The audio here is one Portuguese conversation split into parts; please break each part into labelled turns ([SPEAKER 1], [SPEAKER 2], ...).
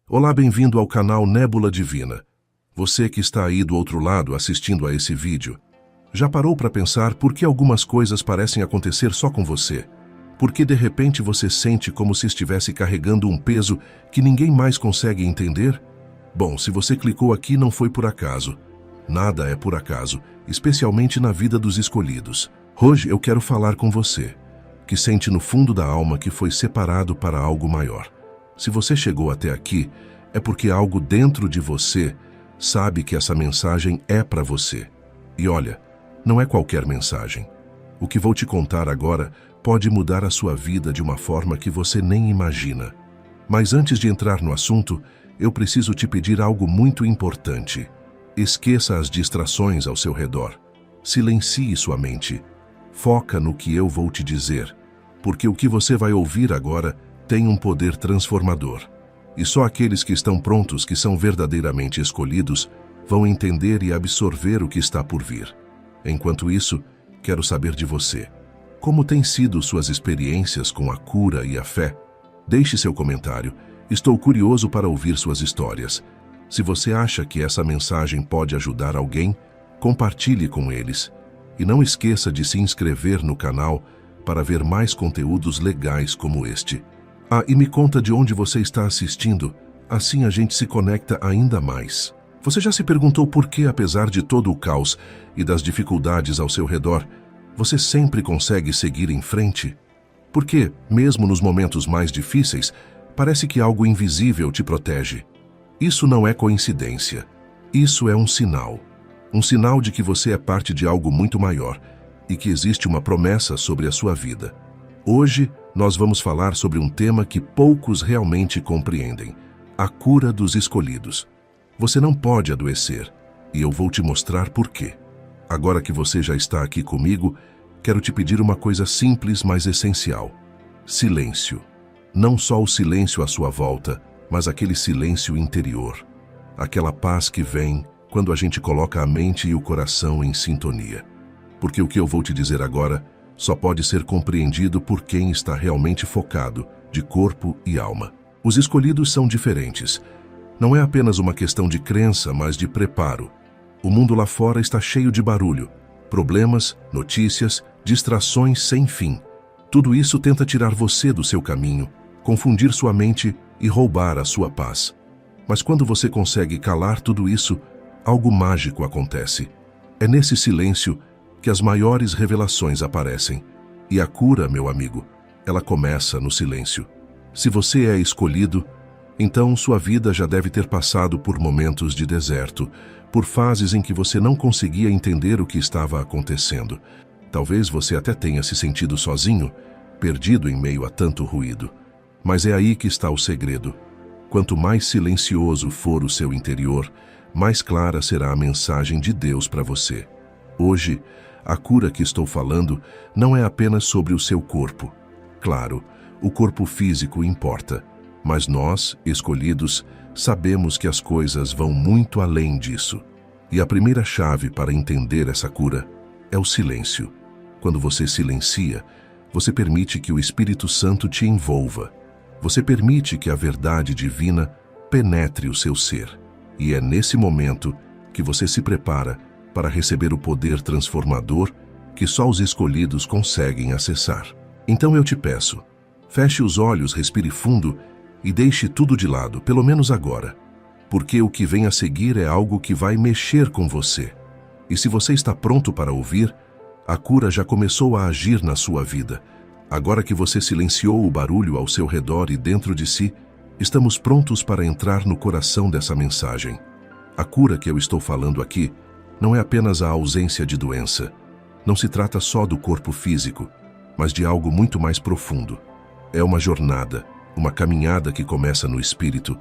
[SPEAKER 1] Olá, bem-vindo ao canal Nébula Divina. Você que está aí do outro lado assistindo a esse vídeo, já parou para pensar por que algumas coisas parecem acontecer só com você? Por que de repente você sente como se estivesse carregando um peso que ninguém mais consegue entender? Bom, se você clicou aqui não foi por acaso. Nada é por acaso, especialmente na vida dos escolhidos. Hoje eu quero falar com você, que sente no fundo da alma que foi separado para algo maior. Se você chegou até aqui, é porque algo dentro de você sabe que essa mensagem é para você. E olha, não é qualquer mensagem. O que vou te contar agora pode mudar a sua vida de uma forma que você nem imagina. Mas antes de entrar no assunto, eu preciso te pedir algo muito importante. Esqueça as distrações ao seu redor. Silencie sua mente. Foca no que eu vou te dizer, porque o que você vai ouvir agora tem um poder transformador. E só aqueles que estão prontos, que são verdadeiramente escolhidos, vão entender e absorver o que está por vir. Enquanto isso, quero saber de você. Como têm sido suas experiências com a cura e a fé? Deixe seu comentário. Estou curioso para ouvir suas histórias. Se você acha que essa mensagem pode ajudar alguém, compartilhe com eles. E não esqueça de se inscrever no canal para ver mais conteúdos legais como este. E me conta de onde você está assistindo, assim a gente se conecta ainda mais. Você já se perguntou por que, apesar de todo o caos e das dificuldades ao seu redor, você sempre consegue seguir em frente? Porque, mesmo nos momentos mais difíceis, parece que algo invisível te protege. Isso não é coincidência. Isso é um sinal. Um sinal de que você é parte de algo muito maior e que existe uma promessa sobre a sua vida. Hoje, nós vamos falar sobre um tema que poucos realmente compreendem: a cura dos escolhidos. Você não pode adoecer, e eu vou te mostrar por quê. Agora que você já está aqui comigo, quero te pedir uma coisa simples, mas essencial: silêncio. Não só o silêncio à sua volta, mas aquele silêncio interior. Aquela paz que vem quando a gente coloca a mente e o coração em sintonia. Porque o que eu vou te dizer agora só pode ser compreendido por quem está realmente focado, de corpo e alma. Os escolhidos são diferentes. Não é apenas uma questão de crença, mas de preparo. O mundo lá fora está cheio de barulho, problemas, notícias, distrações sem fim. Tudo isso tenta tirar você do seu caminho, confundir sua mente e roubar a sua paz. Mas quando você consegue calar tudo isso, algo mágico acontece. É nesse silêncio que as maiores revelações aparecem. E a cura, meu amigo, ela começa no silêncio. Se você é escolhido, então sua vida já deve ter passado por momentos de deserto, por fases em que você não conseguia entender o que estava acontecendo. Talvez você até tenha se sentido sozinho, perdido em meio a tanto ruído. Mas é aí que está o segredo. Quanto mais silencioso for o seu interior, mais clara será a mensagem de Deus para você. Hoje, a cura que estou falando não é apenas sobre o seu corpo. Claro, o corpo físico importa, mas nós, escolhidos, sabemos que as coisas vão muito além disso. E a primeira chave para entender essa cura é o silêncio. Quando você silencia, você permite que o Espírito Santo te envolva. Você permite que a verdade divina penetre o seu ser. E é nesse momento que você se prepara para receber o poder transformador que só os escolhidos conseguem acessar. Então eu te peço, feche os olhos, respire fundo e deixe tudo de lado, pelo menos agora. Porque o que vem a seguir é algo que vai mexer com você. E se você está pronto para ouvir, a cura já começou a agir na sua vida. Agora que você silenciou o barulho ao seu redor e dentro de si, estamos prontos para entrar no coração dessa mensagem. A cura que eu estou falando aqui não é apenas a ausência de doença. Não se trata só do corpo físico, mas de algo muito mais profundo. É uma jornada, uma caminhada que começa no espírito,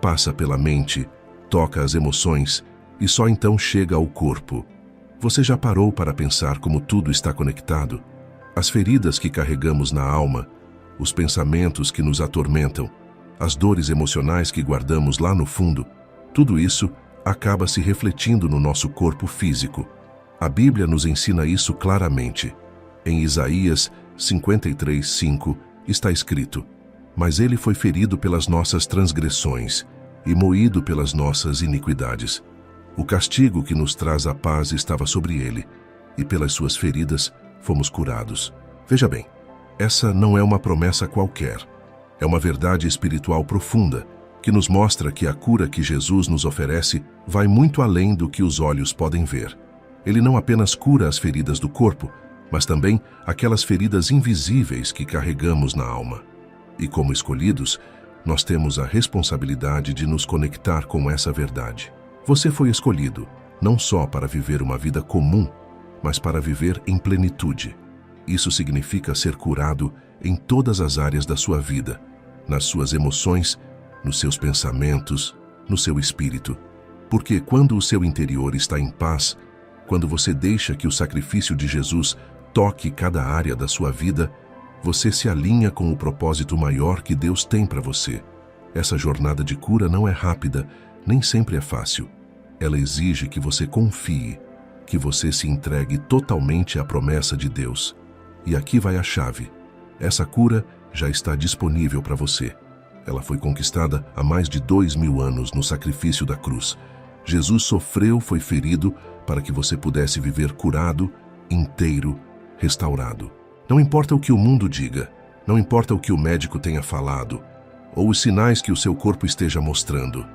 [SPEAKER 1] passa pela mente, toca as emoções e só então chega ao corpo. Você já parou para pensar como tudo está conectado? As feridas que carregamos na alma, os pensamentos que nos atormentam, as dores emocionais que guardamos lá no fundo, tudo isso acaba se refletindo no nosso corpo físico. A Bíblia nos ensina isso claramente. Em Isaías 53:5 está escrito: mas ele foi ferido pelas nossas transgressões e moído pelas nossas iniquidades. O castigo que nos traz a paz estava sobre ele, e pelas suas feridas fomos curados. Veja bem, essa não é uma promessa qualquer. É uma verdade espiritual profunda, que nos mostra que a cura que Jesus nos oferece vai muito além do que os olhos podem ver. Ele não apenas cura as feridas do corpo, mas também aquelas feridas invisíveis que carregamos na alma. E como escolhidos, nós temos a responsabilidade de nos conectar com essa verdade. Você foi escolhido, não só para viver uma vida comum, mas para viver em plenitude. Isso significa ser curado em todas as áreas da sua vida, nas suas emoções, nos seus pensamentos, no seu espírito. Porque quando o seu interior está em paz, quando você deixa que o sacrifício de Jesus toque cada área da sua vida, você se alinha com o propósito maior que Deus tem para você. Essa jornada de cura não é rápida, nem sempre é fácil. Ela exige que você confie, que você se entregue totalmente à promessa de Deus. E aqui vai a chave. Essa cura já está disponível para você. Ela foi conquistada há mais de 2000 anos no sacrifício da cruz. Jesus sofreu, foi ferido, para que você pudesse viver curado, inteiro, restaurado. Não importa o que o mundo diga, não importa o que o médico tenha falado, ou os sinais que o seu corpo esteja mostrando.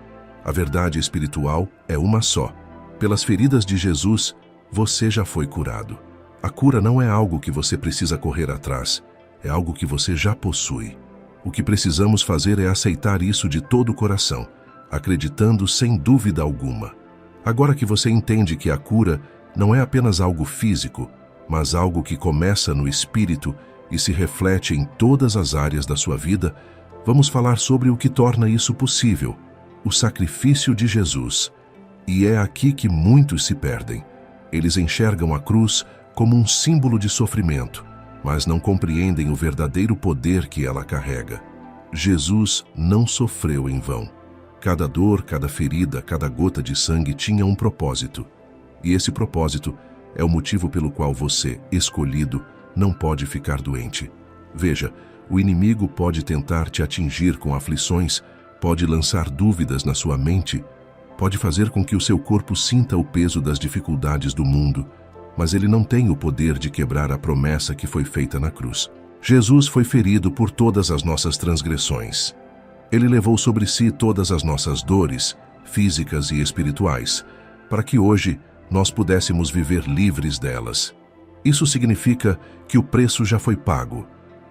[SPEAKER 1] A verdade espiritual é uma só. Pelas feridas de Jesus, você já foi curado. A cura não é algo que você precisa correr atrás, é algo que você já possui. O que precisamos fazer é aceitar isso de todo o coração, acreditando sem dúvida alguma. Agora que você entende que a cura não é apenas algo físico, mas algo que começa no espírito e se reflete em todas as áreas da sua vida, vamos falar sobre o que torna isso possível, o sacrifício de Jesus. E é aqui que muitos se perdem. Eles enxergam a cruz como um símbolo de sofrimento, mas não compreendem o verdadeiro poder que ela carrega. Jesus não sofreu em vão. Cada dor, cada ferida, cada gota de sangue tinha um propósito. E esse propósito é o motivo pelo qual você, escolhido, não pode ficar doente. Veja, o inimigo pode tentar te atingir com aflições, pode lançar dúvidas na sua mente, pode fazer com que o seu corpo sinta o peso das dificuldades do mundo, mas ele não tem o poder de quebrar a promessa que foi feita na cruz. Jesus foi ferido por todas as nossas transgressões. Ele levou sobre si todas as nossas dores, físicas e espirituais, para que hoje nós pudéssemos viver livres delas. Isso significa que o preço já foi pago,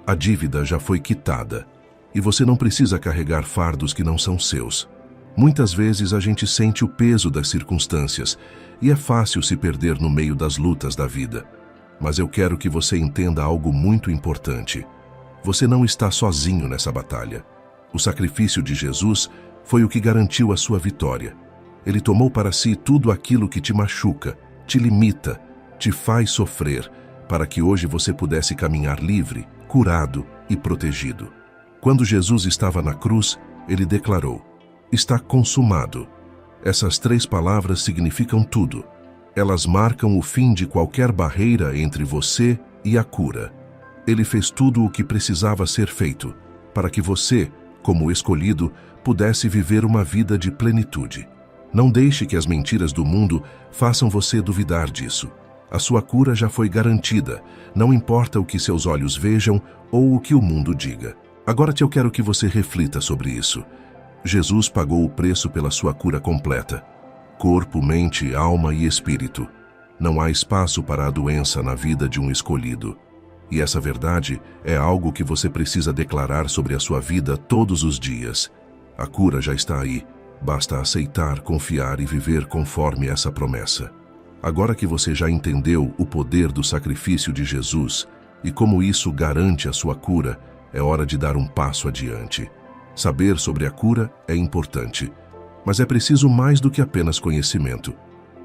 [SPEAKER 1] a dívida já foi quitada, e você não precisa carregar fardos que não são seus. Muitas vezes a gente sente o peso das circunstâncias, e é fácil se perder no meio das lutas da vida. Mas eu quero que você entenda algo muito importante. Você não está sozinho nessa batalha. O sacrifício de Jesus foi o que garantiu a sua vitória. Ele tomou para si tudo aquilo que te machuca, te limita, te faz sofrer, para que hoje você pudesse caminhar livre, curado e protegido. Quando Jesus estava na cruz, ele declarou: "Está consumado." Essas 3 palavras significam tudo. Elas marcam o fim de qualquer barreira entre você e a cura. Ele fez tudo o que precisava ser feito, para que você, como escolhido, pudesse viver uma vida de plenitude. Não deixe que as mentiras do mundo façam você duvidar disso. A sua cura já foi garantida, não importa o que seus olhos vejam ou o que o mundo diga. Agora eu quero que você reflita sobre isso. Jesus pagou o preço pela sua cura completa. Corpo, mente, alma e espírito. Não há espaço para a doença na vida de um escolhido. E essa verdade é algo que você precisa declarar sobre a sua vida todos os dias. A cura já está aí. Basta aceitar, confiar e viver conforme essa promessa. Agora que você já entendeu o poder do sacrifício de Jesus e como isso garante a sua cura, é hora de dar um passo adiante. Saber sobre a cura é importante, mas é preciso mais do que apenas conhecimento.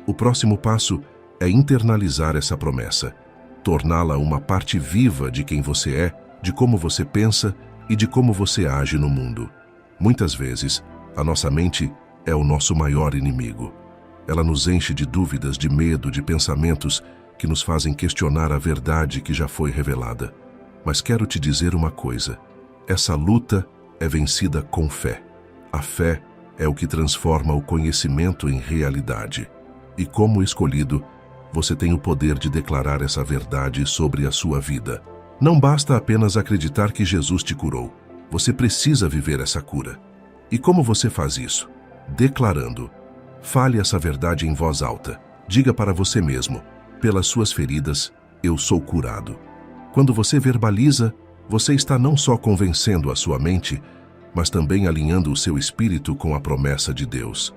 [SPEAKER 1] O próximo passo é internalizar essa promessa, torná-la uma parte viva de quem você é, de como você pensa e de como você age no mundo. Muitas vezes, a nossa mente é o nosso maior inimigo. Ela nos enche de dúvidas, de medo, de pensamentos que nos fazem questionar a verdade que já foi revelada. Mas quero te dizer uma coisa: essa luta é vencida com fé. A fé é o que transforma o conhecimento em realidade. E como escolhido, você tem o poder de declarar essa verdade sobre a sua vida. Não basta apenas acreditar que Jesus te curou. Você precisa viver essa cura. E como você faz isso? Declarando. Fale essa verdade em voz alta. Diga para você mesmo: pelas suas feridas, eu sou curado. Quando você verbaliza, você está não só convencendo a sua mente, mas também alinhando o seu espírito com a promessa de Deus.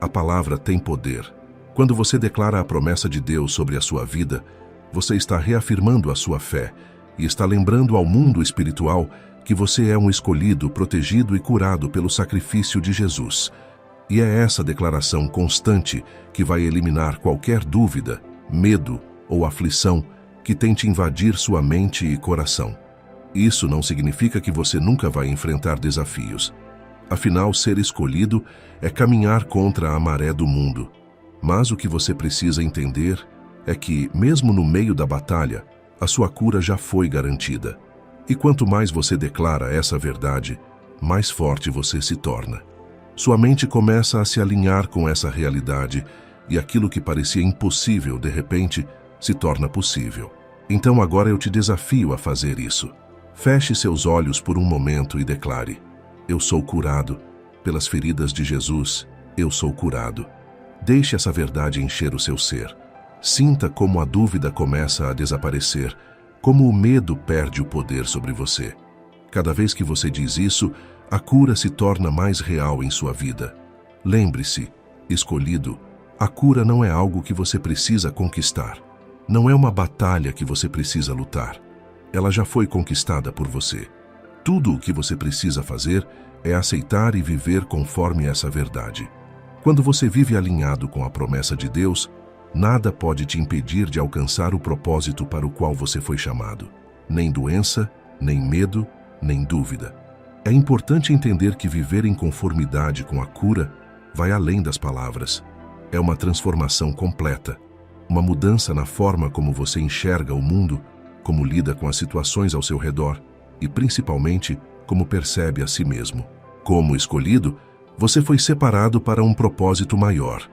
[SPEAKER 1] A palavra tem poder. Quando você declara a promessa de Deus sobre a sua vida, você está reafirmando a sua fé e está lembrando ao mundo espiritual que você é um escolhido, protegido e curado pelo sacrifício de Jesus. E é essa declaração constante que vai eliminar qualquer dúvida, medo ou aflição que tente invadir sua mente e coração. Isso não significa que você nunca vai enfrentar desafios. Afinal, ser escolhido é caminhar contra a maré do mundo. Mas o que você precisa entender é que, mesmo no meio da batalha, a sua cura já foi garantida. E quanto mais você declara essa verdade, mais forte você se torna. Sua mente começa a se alinhar com essa realidade e aquilo que parecia impossível, de repente, se torna possível. Então agora eu te desafio a fazer isso. Feche seus olhos por um momento e declare: eu sou curado. Pelas feridas de Jesus, eu sou curado. Deixe essa verdade encher o seu ser. Sinta como a dúvida começa a desaparecer, como o medo perde o poder sobre você. Cada vez que você diz isso, a cura se torna mais real em sua vida. Lembre-se, escolhido, a cura não é algo que você precisa conquistar. Não é uma batalha que você precisa lutar. Ela já foi conquistada por você. Tudo o que você precisa fazer é aceitar e viver conforme essa verdade. Quando você vive alinhado com a promessa de Deus, nada pode te impedir de alcançar o propósito para o qual você foi chamado. Nem doença, nem medo, nem dúvida. É importante entender que viver em conformidade com a cura vai além das palavras. É uma transformação completa, uma mudança na forma como você enxerga o mundo, como lida com as situações ao seu redor e, principalmente, como percebe a si mesmo. Como escolhido, você foi separado para um propósito maior.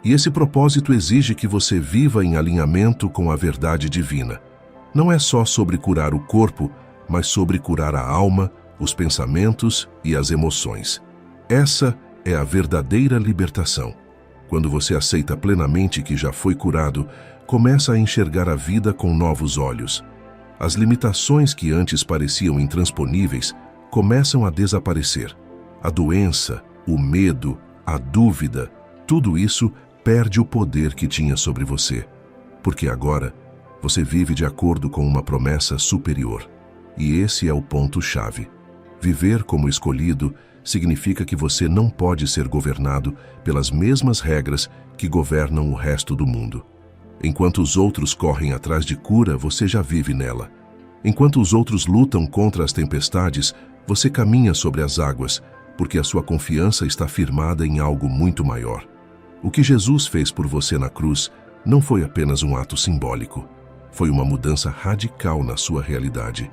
[SPEAKER 1] E esse propósito exige que você viva em alinhamento com a verdade divina. Não é só sobre curar o corpo, mas sobre curar a alma, os pensamentos e as emoções. Essa é a verdadeira libertação. Quando você aceita plenamente que já foi curado, começa a enxergar a vida com novos olhos. As limitações que antes pareciam intransponíveis começam a desaparecer. A doença, o medo, a dúvida, tudo isso perde o poder que tinha sobre você. Porque agora, você vive de acordo com uma promessa superior. E esse é o ponto-chave. Viver como escolhido significa que você não pode ser governado pelas mesmas regras que governam o resto do mundo. Enquanto os outros correm atrás de cura, você já vive nela. Enquanto os outros lutam contra as tempestades, você caminha sobre as águas, porque a sua confiança está firmada em algo muito maior. O que Jesus fez por você na cruz não foi apenas um ato simbólico. Foi uma mudança radical na sua realidade.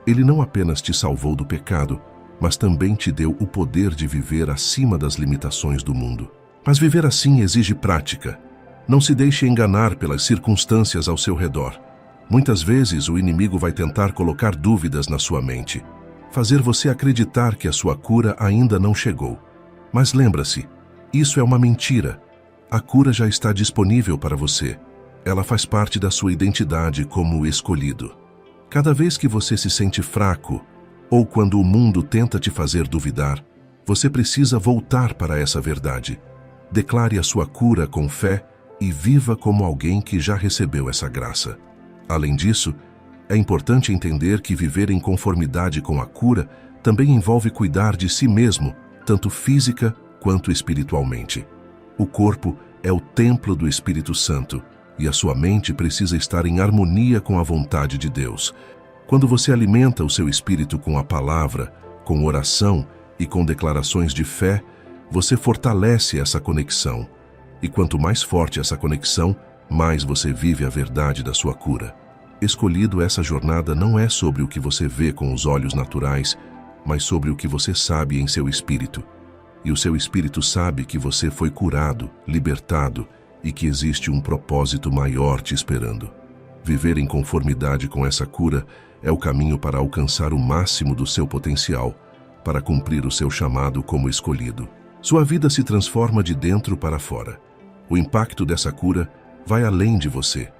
[SPEAKER 1] Ele não apenas te salvou do pecado, mas também te deu o poder de viver acima das limitações do mundo. Mas viver assim exige prática. Não se deixe enganar pelas circunstâncias ao seu redor. Muitas vezes o inimigo vai tentar colocar dúvidas na sua mente, fazer você acreditar que a sua cura ainda não chegou. Mas lembra-se, isso é uma mentira. A cura já está disponível para você. Ela faz parte da sua identidade como escolhido. Cada vez que você se sente fraco, ou quando o mundo tenta te fazer duvidar, você precisa voltar para essa verdade. Declare a sua cura com fé e viva como alguém que já recebeu essa graça. Além disso, é importante entender que viver em conformidade com a cura também envolve cuidar de si mesmo, tanto física quanto espiritualmente. O corpo é o templo do Espírito Santo e a sua mente precisa estar em harmonia com a vontade de Deus. Quando você alimenta o seu espírito com a palavra, com oração e com declarações de fé, você fortalece essa conexão. E quanto mais forte essa conexão, mais você vive a verdade da sua cura. Escolhido, essa jornada não é sobre o que você vê com os olhos naturais, mas sobre o que você sabe em seu espírito. e o seu espírito sabe que você foi curado, libertado e que existe um propósito maior te esperando. Viver em conformidade com essa cura é o caminho para alcançar o máximo do seu potencial, para cumprir o seu chamado como escolhido. Sua vida se transforma de dentro para fora. O impacto dessa cura vai além de você.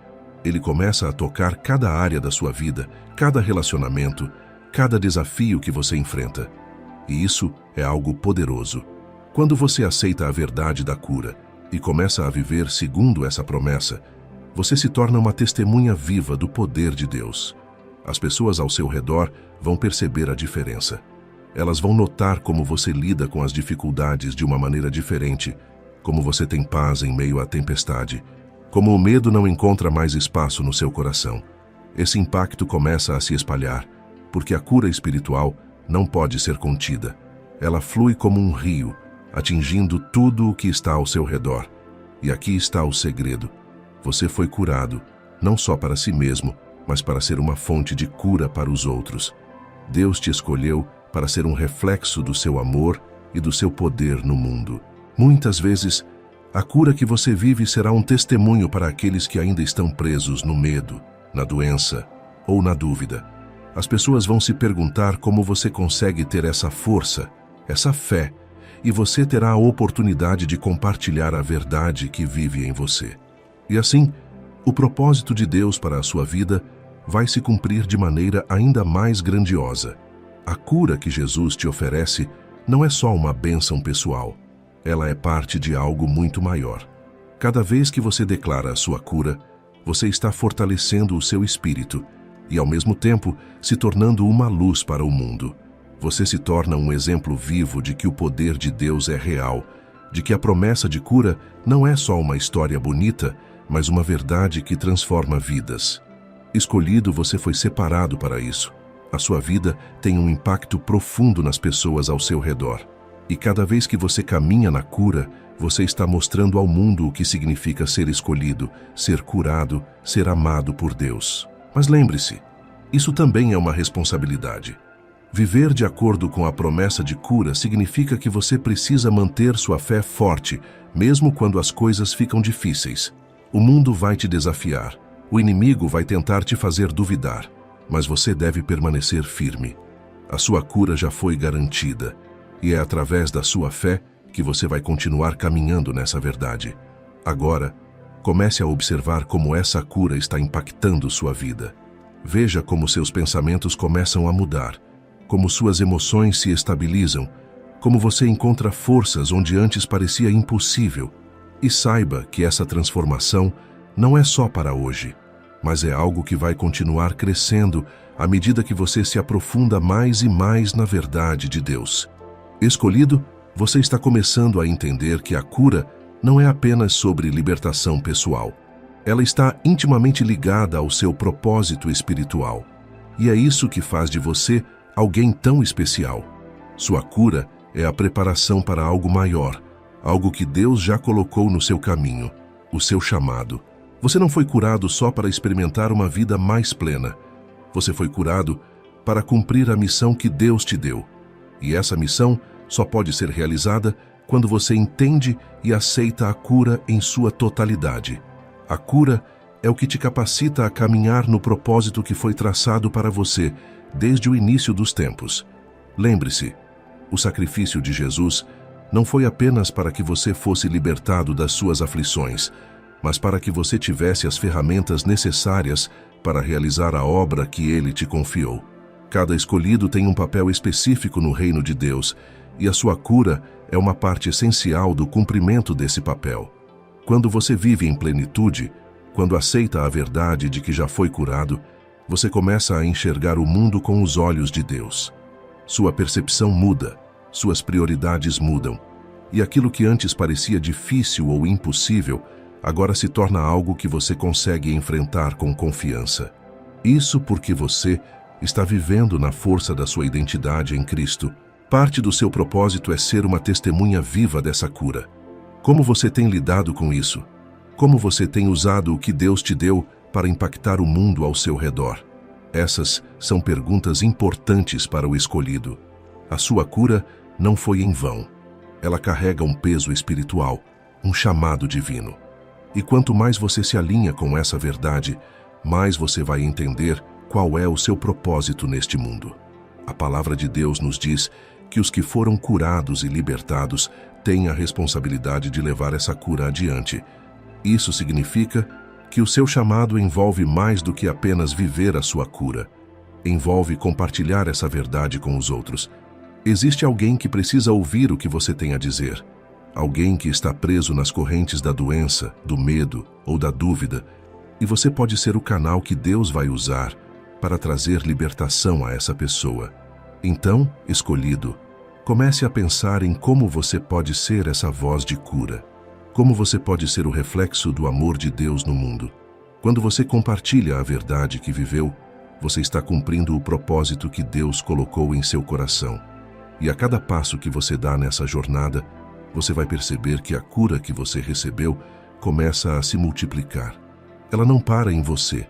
[SPEAKER 1] Ele começa a tocar cada área da sua vida, cada relacionamento, cada desafio que você enfrenta. E isso é algo poderoso. Quando você aceita a verdade da cura e começa a viver segundo essa promessa, você se torna uma testemunha viva do poder de Deus. As pessoas ao seu redor vão perceber a diferença. Elas vão notar como você lida com as dificuldades de uma maneira diferente, como você tem paz em meio à tempestade, como o medo não encontra mais espaço no seu coração. Esse impacto começa a se espalhar, porque a cura espiritual não pode ser contida. Ela flui como um rio, atingindo tudo o que está ao seu redor. E aqui está o segredo. Você foi curado, não só para si mesmo, mas para ser uma fonte de cura para os outros. Deus te escolheu para ser um reflexo do seu amor e do seu poder no mundo. Muitas vezes, a cura que você vive será um testemunho para aqueles que ainda estão presos no medo, na doença ou na dúvida. As pessoas vão se perguntar como você consegue ter essa força, essa fé, e você terá a oportunidade de compartilhar a verdade que vive em você. E assim, o propósito de Deus para a sua vida vai se cumprir de maneira ainda mais grandiosa. A cura que Jesus te oferece não é só uma bênção pessoal. Ela é parte de algo muito maior. Cada vez que você declara a sua cura, você está fortalecendo o seu espírito e, ao mesmo tempo, se tornando uma luz para o mundo. Você se torna um exemplo vivo de que o poder de Deus é real, de que a promessa de cura não é só uma história bonita, mas uma verdade que transforma vidas. Escolhido, você foi separado para isso. A sua vida tem um impacto profundo nas pessoas ao seu redor. E cada vez que você caminha na cura, você está mostrando ao mundo o que significa ser escolhido, ser curado, ser amado por Deus. Mas lembre-se, isso também é uma responsabilidade. Viver de acordo com a promessa de cura significa que você precisa manter sua fé forte, mesmo quando as coisas ficam difíceis. O mundo vai te desafiar, o inimigo vai tentar te fazer duvidar, mas você deve permanecer firme. A sua cura já foi garantida, e é através da sua fé que você vai continuar caminhando nessa verdade. Agora, comece a observar como essa cura está impactando sua vida. Veja como seus pensamentos começam a mudar, como suas emoções se estabilizam, como você encontra forças onde antes parecia impossível. E saiba que essa transformação não é só para hoje, mas é algo que vai continuar crescendo à medida que você se aprofunda mais e mais na verdade de Deus. Escolhido, você está começando a entender que a cura não é apenas sobre libertação pessoal. Ela está intimamente ligada ao seu propósito espiritual. E é isso que faz de você alguém tão especial. Sua cura é a preparação para algo maior, algo que Deus já colocou no seu caminho, o seu chamado. Você não foi curado só para experimentar uma vida mais plena. Você foi curado para cumprir a missão que Deus te deu. E essa missão só pode ser realizada quando você entende e aceita a cura em sua totalidade. A cura é o que te capacita a caminhar no propósito que foi traçado para você desde o início dos tempos. Lembre-se, o sacrifício de Jesus não foi apenas para que você fosse libertado das suas aflições, mas para que você tivesse as ferramentas necessárias para realizar a obra que Ele te confiou. Cada escolhido tem um papel específico no reino de Deus, e a sua cura é uma parte essencial do cumprimento desse papel. Quando você vive em plenitude, quando aceita a verdade de que já foi curado, você começa a enxergar o mundo com os olhos de Deus. Sua percepção muda, suas prioridades mudam, e aquilo que antes parecia difícil ou impossível, agora se torna algo que você consegue enfrentar com confiança. Isso porque você está vivendo na força da sua identidade em Cristo. Parte do seu propósito é ser uma testemunha viva dessa cura. Como você tem lidado com isso? Como você tem usado o que Deus te deu para impactar o mundo ao seu redor? Essas são perguntas importantes para o escolhido. A sua cura não foi em vão. ela carrega um peso espiritual, um chamado divino. E quanto mais você se alinha com essa verdade, mais você vai entender qual é o seu propósito neste mundo. A palavra de Deus nos diz que os que foram curados e libertados têm a responsabilidade de levar essa cura adiante. Isso significa que o seu chamado envolve mais do que apenas viver a sua cura. Envolve compartilhar essa verdade com os outros. Existe alguém que precisa ouvir o que você tem a dizer. Alguém que está preso nas correntes da doença, do medo ou da dúvida. E você pode ser o canal que Deus vai usar para trazer libertação a essa pessoa. Então, escolhido, comece a pensar em como você pode ser essa voz de cura. Como você pode ser o reflexo do amor de Deus no mundo. Quando você compartilha a verdade que viveu, você está cumprindo o propósito que Deus colocou em seu coração. E a cada passo que você dá nessa jornada, você vai perceber que a cura que você recebeu começa a se multiplicar. Ela não para em você,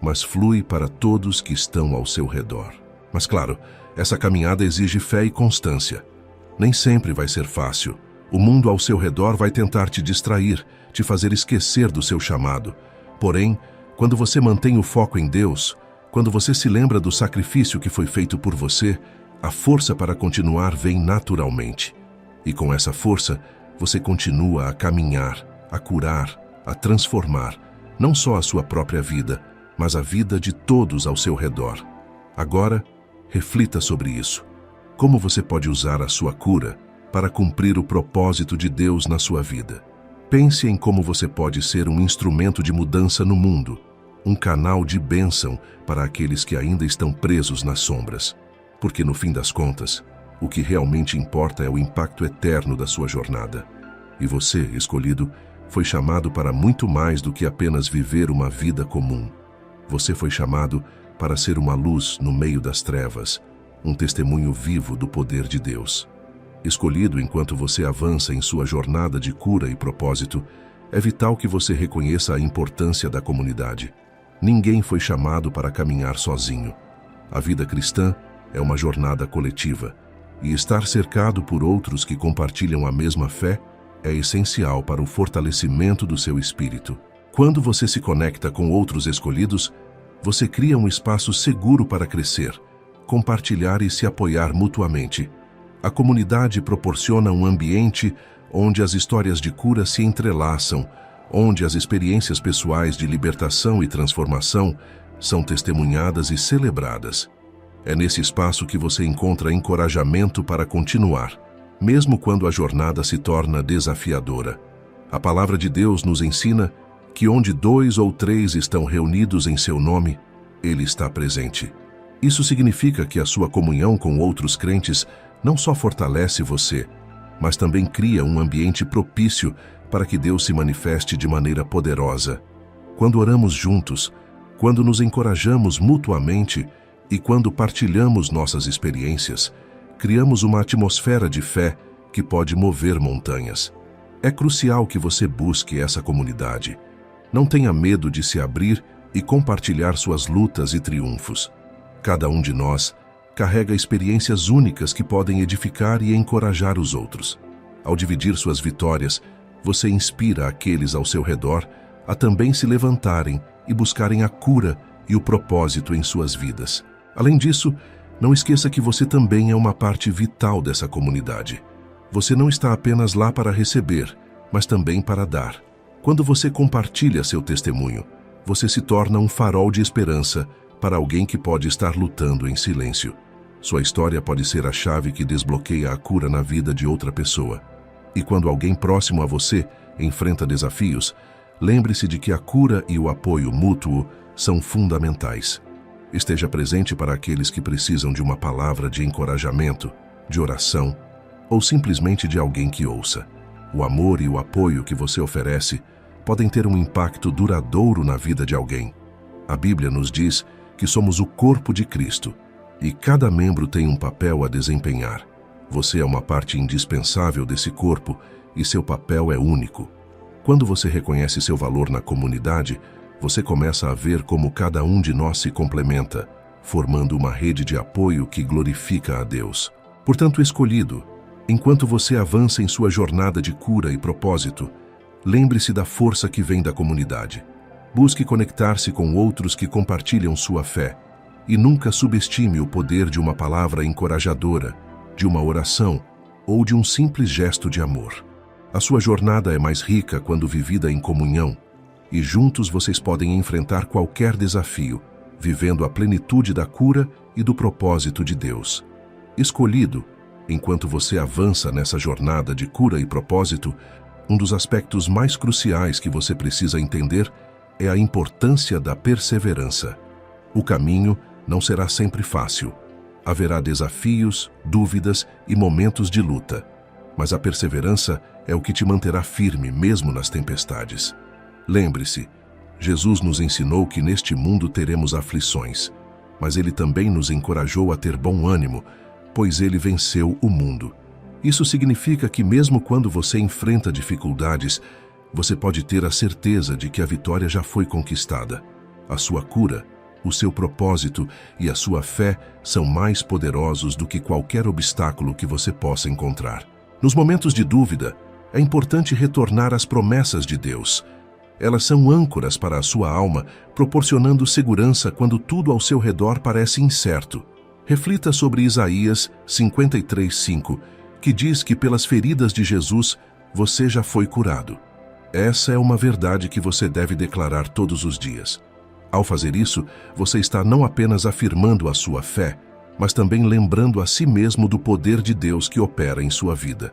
[SPEAKER 1] mas flui para todos que estão ao seu redor. Mas claro, essa caminhada exige fé e constância. Nem sempre vai ser fácil. O mundo ao seu redor vai tentar te distrair, te fazer esquecer do seu chamado. Porém, quando você mantém o foco em Deus, quando você se lembra do sacrifício que foi feito por você, a força para continuar vem naturalmente. E com essa força, você continua a caminhar, a curar, a transformar, não só a sua própria vida, mas a vida de todos ao seu redor. Agora, reflita sobre isso. Como você pode usar a sua cura para cumprir o propósito de Deus na sua vida? Pense em como você pode ser um instrumento de mudança no mundo, um canal de bênção para aqueles que ainda estão presos nas sombras. Porque no fim das contas, o que realmente importa é o impacto eterno da sua jornada. E você, escolhido, foi chamado para muito mais do que apenas viver uma vida comum. Você foi chamado para ser uma luz no meio das trevas, um testemunho vivo do poder de Deus. Escolhido enquanto você avança em sua jornada de cura e propósito, é vital que você reconheça a importância da comunidade. Ninguém foi chamado para caminhar sozinho. A vida cristã é uma jornada coletiva, e estar cercado por outros que compartilham a mesma fé é essencial para o fortalecimento do seu espírito. Quando você se conecta com outros escolhidos, você cria um espaço seguro para crescer, compartilhar e se apoiar mutuamente. A comunidade proporciona um ambiente onde as histórias de cura se entrelaçam, onde as experiências pessoais de libertação e transformação são testemunhadas e celebradas. É nesse espaço que você encontra encorajamento para continuar, mesmo quando a jornada se torna desafiadora. A palavra de Deus nos ensina que onde 2 ou 3 estão reunidos em seu nome, Ele está presente. Isso significa que a sua comunhão com outros crentes não só fortalece você, mas também cria um ambiente propício para que Deus se manifeste de maneira poderosa. Quando oramos juntos, quando nos encorajamos mutuamente e quando partilhamos nossas experiências, criamos uma atmosfera de fé que pode mover montanhas. É crucial que você busque essa comunidade. Não tenha medo de se abrir e compartilhar suas lutas e triunfos. Cada um de nós carrega experiências únicas que podem edificar e encorajar os outros. Ao dividir suas vitórias, você inspira aqueles ao seu redor a também se levantarem e buscarem a cura e o propósito em suas vidas. Além disso, não esqueça que você também é uma parte vital dessa comunidade. Você não está apenas lá para receber, mas também para dar. Quando você compartilha seu testemunho, você se torna um farol de esperança para alguém que pode estar lutando em silêncio. Sua história pode ser a chave que desbloqueia a cura na vida de outra pessoa. E quando alguém próximo a você enfrenta desafios, lembre-se de que a cura e o apoio mútuo são fundamentais. Esteja presente para aqueles que precisam de uma palavra de encorajamento, de oração, ou simplesmente de alguém que ouça. O amor e o apoio que você oferece podem ter um impacto duradouro na vida de alguém. A Bíblia nos diz que somos o corpo de Cristo, e cada membro tem um papel a desempenhar. Você é uma parte indispensável desse corpo e seu papel é único. Quando você reconhece seu valor na comunidade, você começa a ver como cada um de nós se complementa, formando uma rede de apoio que glorifica a Deus. Portanto, escolhido, Enquanto você avança em sua jornada de cura e propósito, lembre-se da força que vem da comunidade. Busque conectar-se com outros que compartilham sua fé e nunca subestime o poder de uma palavra encorajadora, de uma oração ou de um simples gesto de amor. A sua jornada é mais rica quando vivida em comunhão e juntos vocês podem enfrentar qualquer desafio, vivendo a plenitude da cura e do propósito de Deus. Escolhido, enquanto você avança nessa jornada de cura e propósito, um dos aspectos mais cruciais que você precisa entender é a importância da perseverança. O caminho não será sempre fácil. Haverá desafios, dúvidas e momentos de luta. Mas a perseverança é o que te manterá firme mesmo nas tempestades. Lembre-se, Jesus nos ensinou que neste mundo teremos aflições, mas Ele também nos encorajou a ter bom ânimo, pois Ele venceu o mundo. Isso significa que mesmo quando você enfrenta dificuldades, você pode ter a certeza de que a vitória já foi conquistada. A sua cura, o seu propósito e a sua fé são mais poderosos do que qualquer obstáculo que você possa encontrar. Nos momentos de dúvida, é importante retornar às promessas de Deus. Elas são âncoras para a sua alma, proporcionando segurança quando tudo ao seu redor parece incerto. Reflita sobre Isaías 53:5, que diz que pelas feridas de Jesus, você já foi curado. Essa é uma verdade que você deve declarar todos os dias. Ao fazer isso, você está não apenas afirmando a sua fé, mas também lembrando a si mesmo do poder de Deus que opera em sua vida.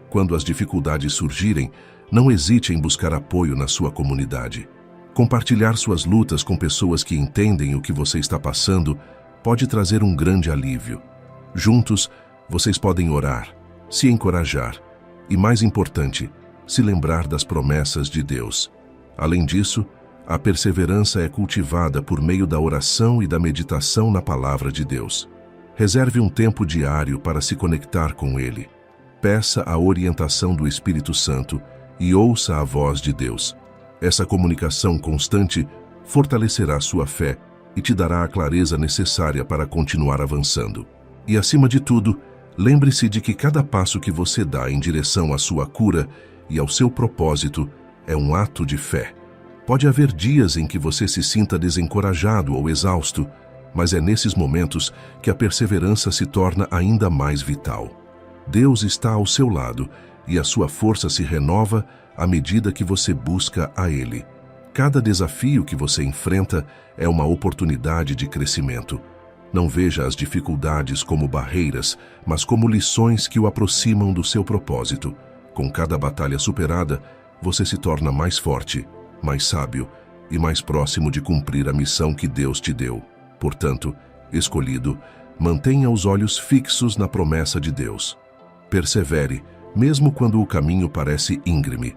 [SPEAKER 1] Quando as dificuldades surgirem, não hesite em buscar apoio na sua comunidade. Compartilhar suas lutas com pessoas que entendem o que você está passando pode trazer um grande alívio. Juntos, vocês podem orar, se encorajar e, mais importante, se lembrar das promessas de Deus. Além disso, a perseverança é cultivada por meio da oração e da meditação na palavra de Deus. Reserve um tempo diário para se conectar com Ele. Peça a orientação do Espírito Santo e ouça a voz de Deus. Essa comunicação constante fortalecerá sua fé e te dará a clareza necessária para continuar avançando. E, acima de tudo, lembre-se de que cada passo que você dá em direção à sua cura e ao seu propósito é um ato de fé. Pode haver dias em que você se sinta desencorajado ou exausto, mas é nesses momentos que a perseverança se torna ainda mais vital. Deus está ao seu lado e a sua força se renova à medida que você busca a Ele. Cada desafio que você enfrenta é uma oportunidade de crescimento. Não veja as dificuldades como barreiras, mas como lições que o aproximam do seu propósito. Com cada batalha superada, você se torna mais forte, mais sábio e mais próximo de cumprir a missão que Deus te deu. Portanto, escolhido, mantenha os olhos fixos na promessa de Deus. Persevere, mesmo quando o caminho parece íngreme.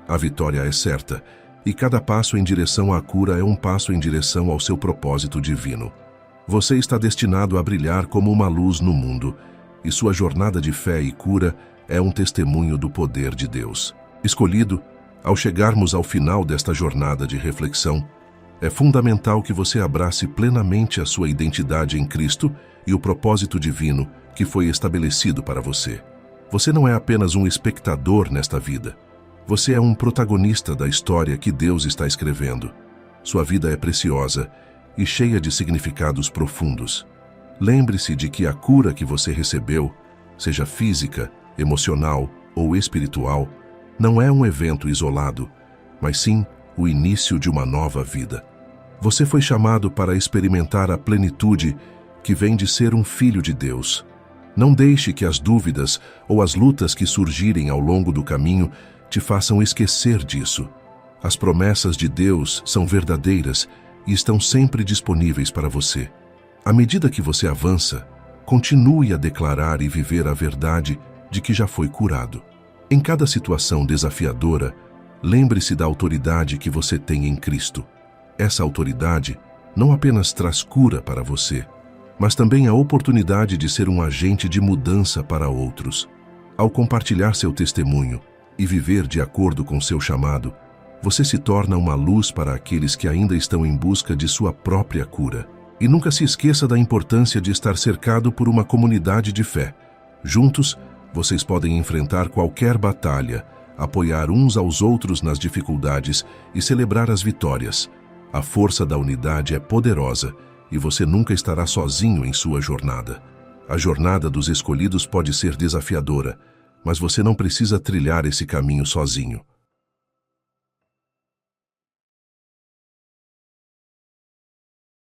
[SPEAKER 1] A vitória é certa, e cada passo em direção à cura é um passo em direção ao seu propósito divino. Você está destinado a brilhar como uma luz no mundo, e sua jornada de fé e cura é um testemunho do poder de Deus. Escolhido, ao chegarmos ao final desta jornada de reflexão, é fundamental que você abrace plenamente a sua identidade em Cristo e o propósito divino que foi estabelecido para você. Você não é apenas um espectador nesta vida. Você é um protagonista da história que Deus está escrevendo. Sua vida é preciosa e cheia de significados profundos. Lembre-se de que a cura que você recebeu, seja física, emocional ou espiritual, não é um evento isolado, mas sim o início de uma nova vida. Você foi chamado para experimentar a plenitude que vem de ser um filho de Deus. Não deixe que as dúvidas ou as lutas que surgirem ao longo do caminho te façam esquecer disso. As promessas de Deus são verdadeiras e estão sempre disponíveis para você. À medida que você avança, continue a declarar e viver a verdade de que já foi curado. Em cada situação desafiadora, lembre-se da autoridade que você tem em Cristo. Essa autoridade não apenas traz cura para você, mas também a oportunidade de ser um agente de mudança para outros. Ao compartilhar seu testemunho e viver de acordo com seu chamado, você se torna uma luz para aqueles que ainda estão em busca de sua própria cura. E nunca se esqueça da importância de estar cercado por uma comunidade de fé. Juntos, Vocês podem enfrentar qualquer batalha, apoiar uns aos outros nas dificuldades e celebrar as vitórias. A força da unidade é poderosa e você nunca estará sozinho em sua jornada. A jornada dos escolhidos pode ser desafiadora, mas você não precisa trilhar esse caminho sozinho.